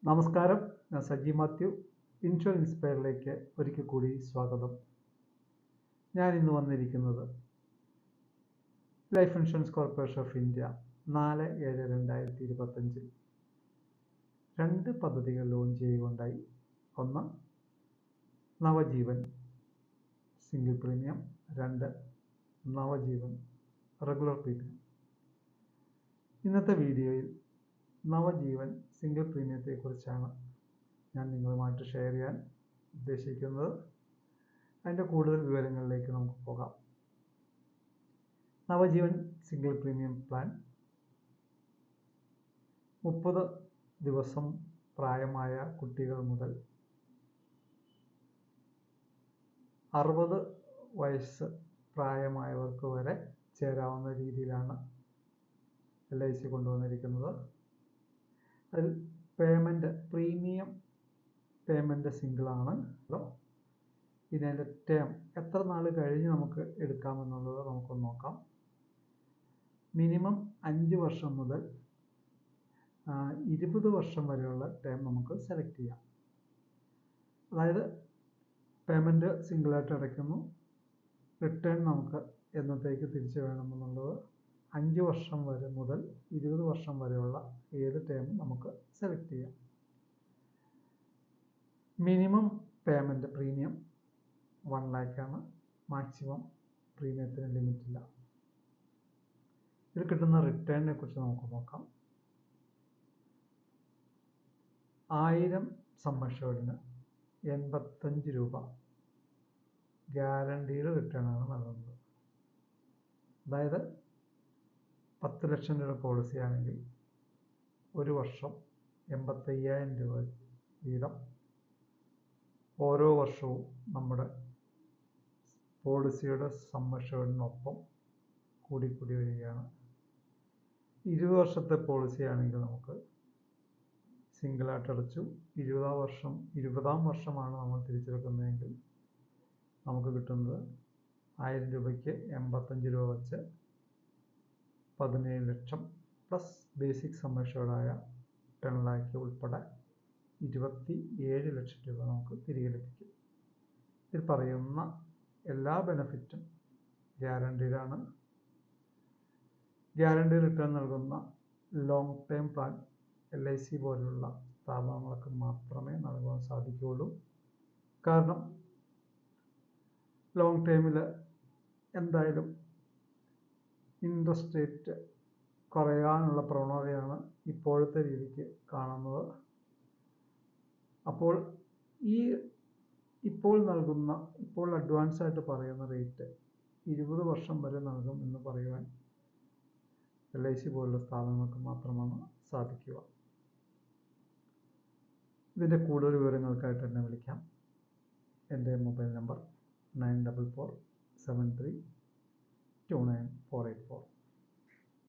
നമസ്കാരം, ഞാൻ സജി മാത്യു. ഇൻഷുറൻസ് ഇൻസ്പയറിലേക്ക് ഒരിക്കൽ കൂടി സ്വാഗതം. ഞാൻ ഇന്ന് വന്നിരിക്കുന്നത് life insurance corporation of India 4/7/2025 രണ്ട് പദ്ധതികൾ ലോഞ്ച് ചെയ്യുകയുണ്ടായി. ഒന്ന് നവജീവൻ സിംഗിൾ പ്രീമിയം, രണ്ട് നവജീവൻ റെഗുലർ പ്രീമിയം. ഇന്നത്തെ വീഡിയോയിൽ നവജീവൻ സിംഗിൾ പ്രീമിയത്തെക്കുറിച്ചാണ് ഞാൻ നിങ്ങളുമായിട്ട് ഷെയർ ചെയ്യാൻ ഉദ്ദേശിക്കുന്നത്. അതിൻ്റെ കൂടുതൽ വിവരങ്ങളിലേക്ക് നമുക്ക് പോകാം. നവജീവൻ സിംഗിൾ പ്രീമിയം പ്ലാൻ 30 ദിവസം പ്രായമായ കുട്ടികൾ മുതൽ 60 വയസ്സ് പ്രായമായവർക്ക് വരെ ചേരാവുന്ന രീതിയിലാണ് LIC കൊണ്ടുവന്നിരിക്കുന്നത്. അതിൽ പ്രീമിയം പേയ്മെൻറ്റ് സിംഗിളാണ്. ഇതിൻ്റെ ടേം എത്ര നാൾ കഴിഞ്ഞ് നമുക്ക് എടുക്കാമെന്നുള്ളത് നമുക്കൊന്ന് നോക്കാം. മിനിമം 5 വർഷം മുതൽ 20 വർഷം വരെയുള്ള ടേം നമുക്ക് സെലക്ട് ചെയ്യാം. അതായത് പേയ്മെൻറ്റ് സിംഗിളായിട്ട് അടയ്ക്കുന്നു, റിട്ടേൺ നമുക്ക് എന്നത്തേക്ക് തിരിച്ചു വേണമെന്നുള്ളത് 5 വർഷം വരെ മുതൽ 20 വർഷം വരെയുള്ള ഏത് ടേമും നമുക്ക് സെലക്ട് ചെയ്യാം. മിനിമം പേയ്മെൻറ്റ് പ്രീമിയം 1 lakh ആണ്. മാക്സിമം പ്രീമിയത്തിന് ലിമിറ്റില്ല. ഇതിൽ കിട്ടുന്ന റിട്ടേണിനെ കുറിച്ച് നമുക്ക് നോക്കാം. 1000 സം അഷ്വേർഡിന് 85 രൂപ ഗ്യാരണ്ടീഡ് റിട്ടേണാണ് നൽകുന്നത്. അതായത് 10 ലക്ഷം രൂപ പോളിസി ആണെങ്കിൽ ഒരു വർഷം 85,000 രൂപ വീതം ഓരോ വർഷവും നമ്മുടെ പോളിസിയുടെ സം അഷ്വേർഡിനൊപ്പം കൂടിക്കൂടി വരികയാണ്. 20 വർഷത്തെ പോളിസി ആണെങ്കിൽ നമുക്ക് സിംഗിളായിട്ട് അടച്ചു 20-ാം വർഷമാണ് നമ്മൾ തിരിച്ചെടുക്കുന്നതെങ്കിൽ നമുക്ക് കിട്ടുന്നത് 1000 രൂപയ്ക്ക് 85 രൂപ വെച്ച് 17 ലക്ഷം പ്ലസ് ബേസിക് സം അഷ്വേർഡായ 10 lakh ഉൾപ്പെടെ 27 ലക്ഷം രൂപ നമുക്ക് തിരികെ ലഭിക്കും. ഇതിൽ പറയുന്ന എല്ലാ ബെനഫിറ്റും ഗ്യാരണ്ടീഡാണ്. ഗ്യാരണ്ടി റിട്ടേൺ നൽകുന്ന ലോങ് ടേം പ്ലാൻ LIC പോലുള്ള സ്ഥാപനങ്ങൾക്ക് മാത്രമേ നൽകാൻ സാധിക്കുകയുള്ളൂ. കാരണം ലോങ് ടേമിൽ എന്തായാലും ഇൻട്രസ്റ്റ് റേറ്റ് കുറയാനുള്ള പ്രവണതയാണ് ഇപ്പോഴത്തെ രീതിക്ക് കാണുന്നത്. അപ്പോൾ ഇപ്പോൾ അഡ്വാൻസ് ആയിട്ട് പറയുന്ന റേറ്റ് 20 വർഷം വരെ നൽകും എന്ന് പറയുവാൻ LIC പോലുള്ള സ്ഥാപനങ്ങൾക്ക് മാത്രമാണ് സാധിക്കുക. ഇതിൻ്റെ കൂടുതൽ വിവരങ്ങൾക്കായിട്ട് എന്നെ വിളിക്കാം. എൻ്റെ മൊബൈൽ നമ്പർ 9447329484.